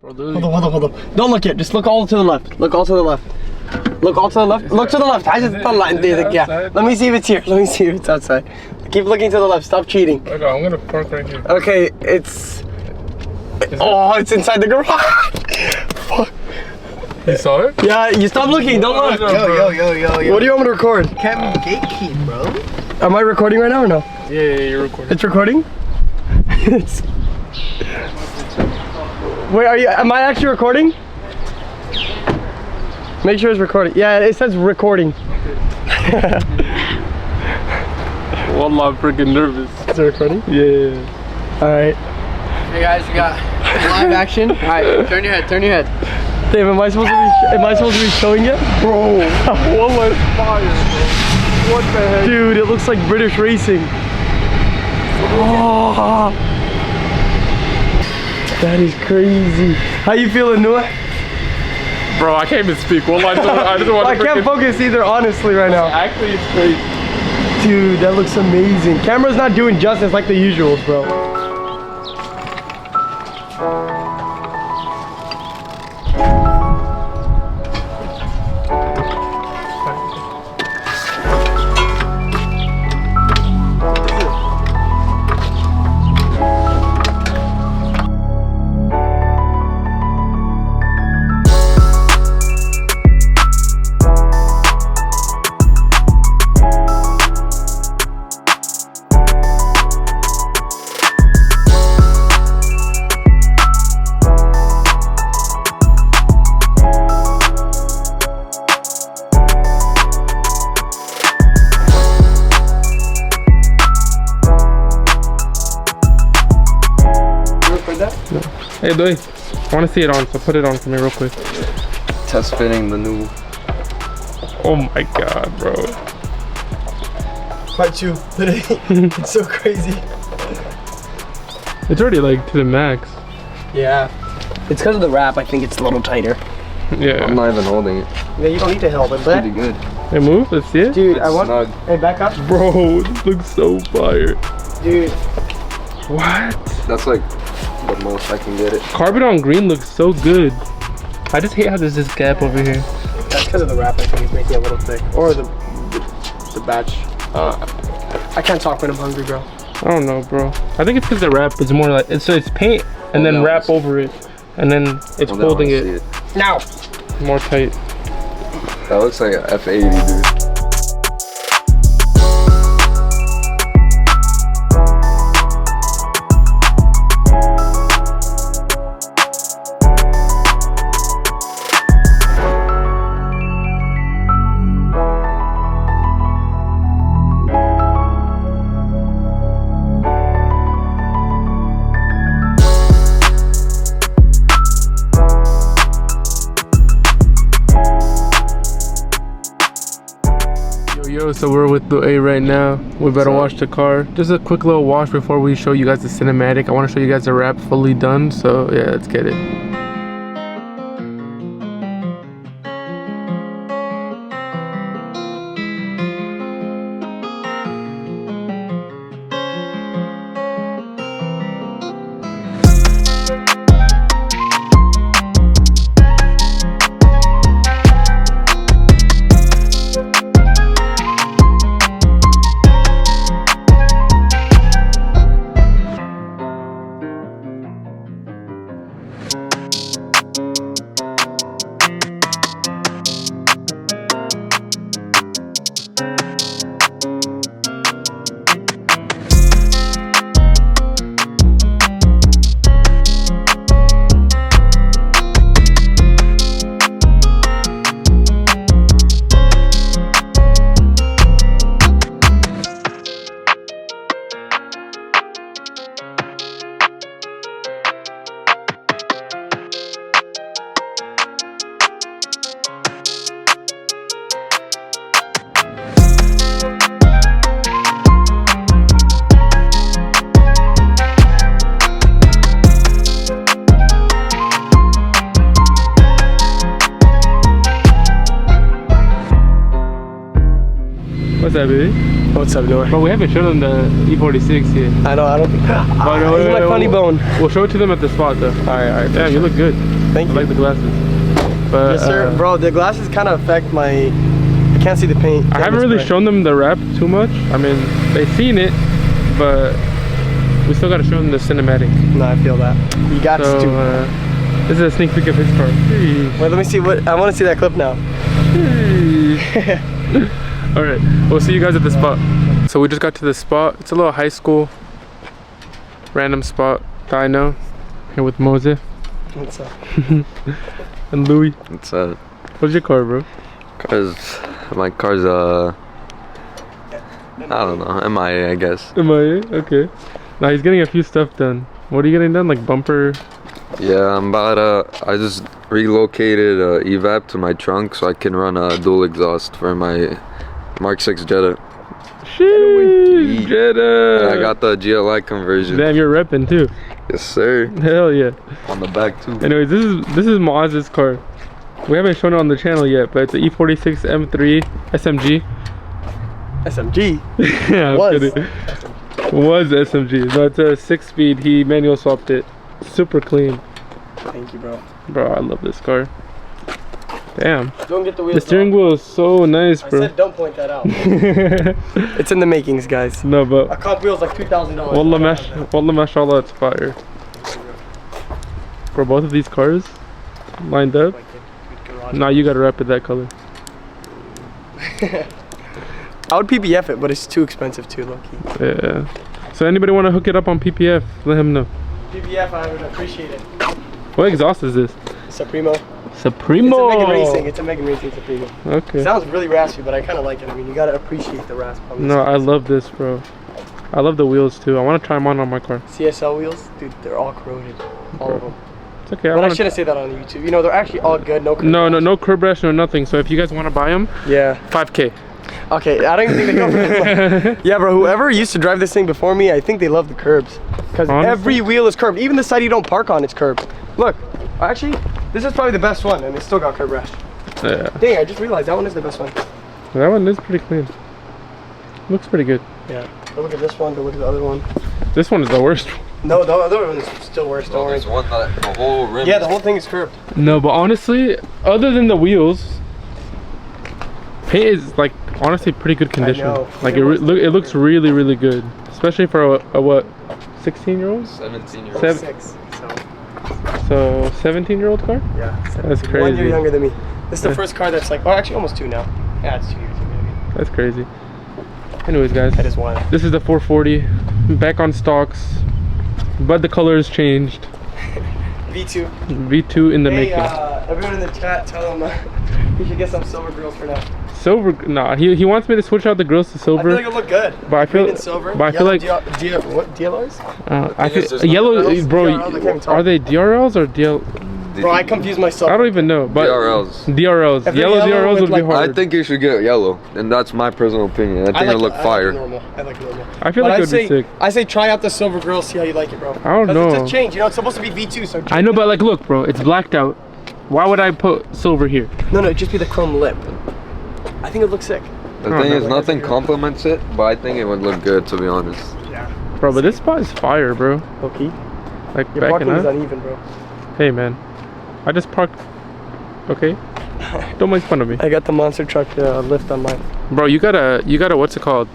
Hold on. Don't look yet. Just look all to the left. Look all to the left. Look all to the left. Look to the left. Yeah. Let me see if it's here. Let me see if it's outside. Keep looking to the left. Stop cheating. Okay, I'm gonna park right here. Okay, it's... Oh, it's inside the garage. Fuck. You saw it? Yeah, you stop looking. Don't look. Yo. What do you want me to record? Can't gatekeep, bro. Am I recording right now or no? Yeah, you're recording. It's recording? It's... Wait, am I actually recording? Make sure it's recording. Yeah, it says recording. Wallah, I'm freaking nervous. Is it recording? Yeah. Alright. Hey guys, we got live action. Alright, turn your head. Dave, am I supposed to be showing it? Bro, Wallah is fire, bro. What the heck? Dude, it looks like British racing. Oh, that is crazy. How you feeling, Noah? Bro, I can't even speak. Wallah, I just want to I can't focus either, honestly, right now. Actually, it's crazy. Dude, that looks amazing. Camera's not doing justice like the usuals, bro. Hey, Doi, I want to see it on, so put it on for me real quick. Test fitting the new. Oh my god, bro. Part 2, literally. It's so crazy. It's already like to the max. Yeah. It's because of the wrap, I think it's a little tighter. Yeah. I'm not even holding it. Yeah, you don't need to help it, Pretty good. Hey, move, let's see it. Dude, It's I want... snug. Hey, back up. Bro, this looks so fire. Dude. What? That's like the most I can get it. Carbon on green looks so good. I just hate how there's this gap over here. That's because of the wrap, I think it's making it a little thick. Or the batch. I can't talk when I'm hungry, bro. I don't know, bro. I think it's because the wrap is more like, it's paint and then wrap over it. And then it's holding it. Now! More tight. That looks like an F80, dude. Yo, so we're with the A right now. We better wash the car. Just a quick little wash before we show you guys the cinematic. I want to show you guys the wrap fully done. So yeah, let's get it. What's that, baby? What's up, Noor? But we haven't shown them the E46 yet. I know, I don't think. But He's my funny bone. We'll show it to them at the spot though. Alright. Damn, you look good. Thank you. I like the glasses. But, Yes, sir. Bro, the glasses kind of affect my. I can't see the paint. I haven't really shown them the wrap too much. I mean, they've seen it, but we still gotta show them the cinematic. No, I feel that. You got So, to. this is a sneak peek of his car. Wait, let me see what. I want to see that clip now. All right, we'll see you guys at the spot. So we just got to the spot. It's a little high school, random spot that I know. Here with Mose What's up? and Louis. It's What's your car, bro? my car's I don't know, MIA, I guess. MIA? Okay. Now he's getting a few stuff done. What are you getting done? Like bumper? Yeah, I'm about I just relocated evap to my trunk so I can run a dual exhaust for my Mark 6 Jetta. Sheesh, Jetta. And I got the GLI conversion. Damn, you're repping too. Yes, sir. Hell yeah. On the back too. Anyways, this is Moaz's car. We haven't shown it on the channel yet, but it's the E46 M3 SMG. SMG. Yeah, I'm kidding. Was SMG. No, it's a 6-speed. He manual swapped it. Super clean. Thank you, bro. Bro, I love this car. Damn. Don't get the wheels. The steering wheel is so nice, I bro. said don't point that out. It's in the makings, guys. No, but A comp wheel's like $2,000. Wallah mashallah, it's fire. For both of these cars lined up. Nah, you gotta wrap it that color. I would PPF it, but it's too expensive too, low-key. Yeah. So anybody want to hook it up on PPF? Let him know. PPF, I would appreciate it. What exhaust is this? Supremo. Supremo. It's a Megan Racing Supremo. Okay. It sounds really raspy, but I kind of like it. I mean, you gotta appreciate the rasp on this. No, I love this, bro. I love the wheels too. I want to try them on my car. CSL wheels, dude, they're all corroded. All of them. It's okay. But I shouldn't say that on YouTube. You know, they're actually all good. No curb No curb rash, no nothing. So if you guys want to buy them, Yeah. 5K. Okay, I don't even think they go for that. Yeah, bro, whoever used to drive this thing before me, I think they love the curbs. Because every wheel is curved. Even the side you don't park on, it's curved. Look, actually, this is probably the best one, and it still got curb rash. Yeah. Dang, I just realized that one is the best one. That one is pretty clean. Looks pretty good. Yeah. Go look at this one, go look at the other one. This one is the worst. No, the other one is still worse, don't worry. There's one that the whole rim. Yeah, the whole thing is curved. No, but honestly, other than the wheels, paint is like honestly pretty good condition. I know. Like it looks really, really good, especially for a what, 16-year-old? 17-year-old. 6, So 17-year-old car? yeah. That's 1 crazy. year younger than me. This is the first car that's like, oh, actually almost 2 now. Yeah, it's 2 years maybe. That's crazy. Anyways, guys, That is one. this is the 440, back on stocks, but the color has changed. V2. V2 in the Hey, making. everyone in the chat, tell them you should get some silver grills for now. Silver? Nah, he wants me to switch out the grills to I silver. feel like it'll look good. But I feel, Green and silver. but I feel like what DLRs? I thing is, feel there's no yellow, DRLs? bro. DRLs, I can't even tell. Are they DRLs or DL? Bro, I confuse myself. I don't even know. But DRLs. DRLs. If they're Yellow yellow DRLs with, would be like, hard. I think you should get yellow, and that's my personal opinion. I think it'll look fire. I like normal. I feel But like it I'd would be sick. I say try out the silver grill, see how you like it, bro. I don't know. It's a change, you know. It's supposed to be V2, so. I know, but like, look, bro, it's blacked out. Why would I put silver here? No, it'd just be the chrome lip. I think it looks sick. The thing is, nothing complements it, but I think it would look good, to be honest. Yeah. Bro, but this spot is fire, bro. Okay. Like Your backing parking is up. uneven, bro. Hey, man, I just parked. Okay. Don't make fun of me, I got the monster truck lift on mine. bro. You gotta. What's it called?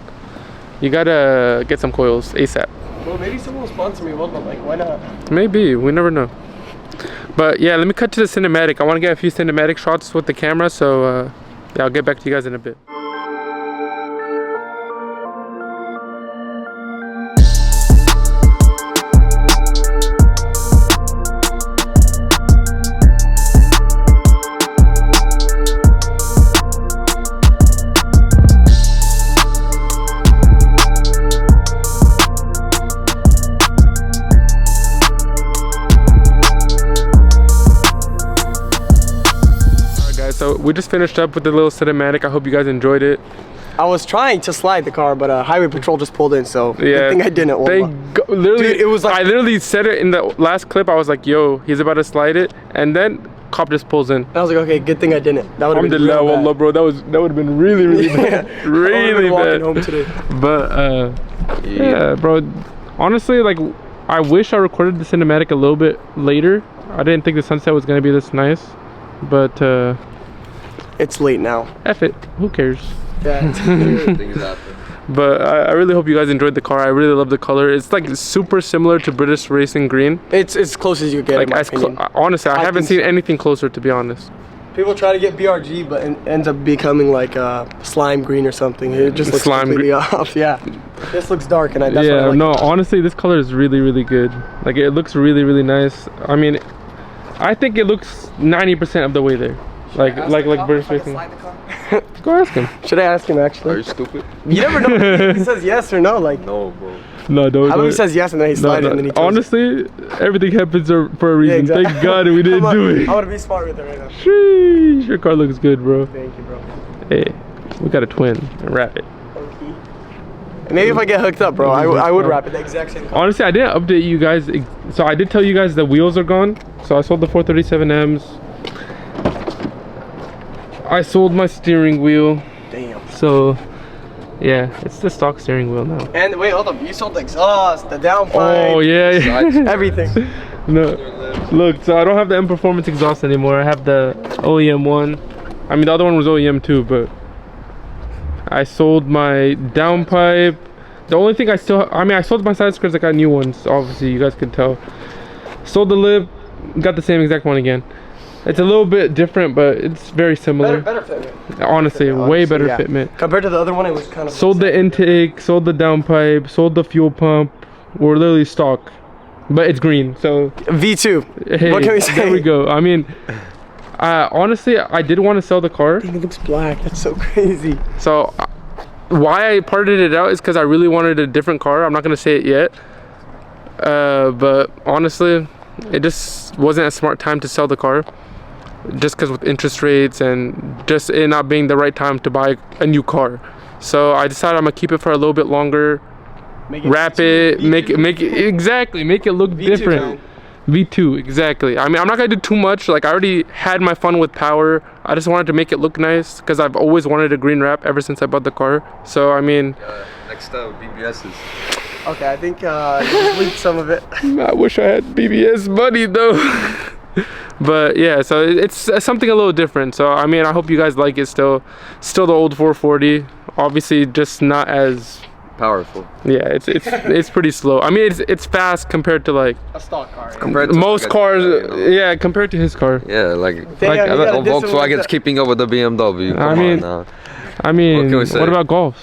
You gotta get some coils ASAP. Well, maybe someone will sponsor me. Well, like, why not? Maybe, we never know. But yeah, let me cut to the cinematic. I want to get a few cinematic shots with the camera, so yeah, I'll get back to you guys in a bit. So we just finished up with the little cinematic. I hope you guys enjoyed it. I was trying to slide the car, but highway patrol just pulled in, so Yeah, good thing I didn't. Literally, Dude, it was like, I literally said it in the last clip. I was like, yo, he's about to slide it. And then cop just pulls in. I was like, okay, good thing I didn't. That would have been real Alhamdulillah, bad. bro. That would have been really, really bad. Really walking bad. home today. But yeah, bro. Honestly, like, I wish I recorded the cinematic a little bit later. I didn't think the sunset was gonna be this nice, but It's late now. F it. Who cares? Yeah. Things happen. But I really hope you guys enjoyed the car. I really love the color. It's like super similar to British Racing Green. It's as close as you get, Like in my opinion. honestly, I haven't think seen so. anything closer, to be honest. People try to get BRG, but it ends up becoming like slime green or something. It just looks Slime completely off. Yeah. This looks dark, and that's what I Yeah, like. no, honestly, this color is really, really good. Like, it looks really, really nice. I mean, I think it looks 90% of the way there. Like British Racing. Go ask him. Should I ask him Are actually? you stupid? You never know. He says yes or no. Like, No, bro. No, don't. how about he says yes and then he slides it and then he tells Honestly, everything happens for a reason. exactly. Thank God we didn't do it. I want to be smart with it right now. Sheesh, your car looks good, bro. Thank you, bro. Hey, we got a twin and wrap it. Maybe if I get hooked up, bro, I would wrap it the exact same color. Honestly, I didn't update you guys. So I did tell you guys the wheels are gone. So I sold the 437Ms. I sold my steering wheel. Damn. So yeah, it's the stock steering wheel now. And wait, hold up. You sold the exhaust, the downpipe. Oh yeah. Everything. No, look. So I don't have the M Performance exhaust anymore. I have the OEM one. I mean, the other one was OEM too, but I sold my downpipe. The only thing I sold my side skirts. I got new ones. Obviously, you guys can tell. Sold the lip. Got the same exact one again. It's a little bit different, but it's very similar. Better fitment. Honestly, way better yeah. fitment. Compared to the other one, it was kind of. Sold the intake, sold the downpipe, sold the fuel pump. We're literally stock, but it's green. So V2. hey, What can we say? there we go. I mean, honestly, I did want to sell the car. It looks black. That's so crazy. So why I parted it out is because I really wanted a different car. I'm not gonna say it yet, but honestly, it just wasn't a smart time to sell the car. Just because with interest rates and just it not being the right time to buy a new car. So I decided I'm gonna keep it for a little bit longer, wrap it, make it exactly, make it look V2 different. tone. V2, exactly. I mean, I'm not gonna do too much. Like, I already had my fun with power. I just wanted to make it look nice because I've always wanted a green wrap ever since I bought the car. So I mean, Next up, BBS's. Okay, I think you just leaked some of it. I wish I had BBS money though. But yeah, so it's something a little different. So I mean, I hope you guys like it still the old 440. Obviously, just not as Powerful. yeah, it's pretty slow. I mean, it's fast compared to like A stock car. Compared to most like a- cars. you know? Yeah, compared to his car. Yeah, like Damn, you gotta diss him with Volkswagen's that. keeping up with the BMW. Come I mean, on now. I mean, What can we say? what about golfs?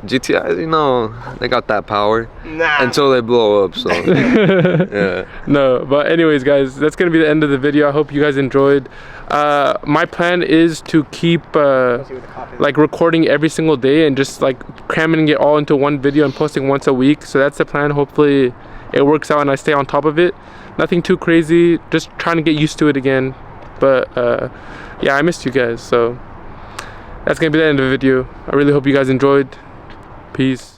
GTI, you know, they got that power Nah. until they blow up. So yeah. No, but anyways, guys, that's gonna be the end of the video. I hope you guys enjoyed. My plan is to keep like recording every single day and just like cramming it all into one video and posting once a week. So that's the plan. Hopefully it works out and I stay on top of it. Nothing too crazy, just trying to get used to it again. But yeah, I missed you guys, so that's gonna be the end of the video. I really hope you guys enjoyed. Peace.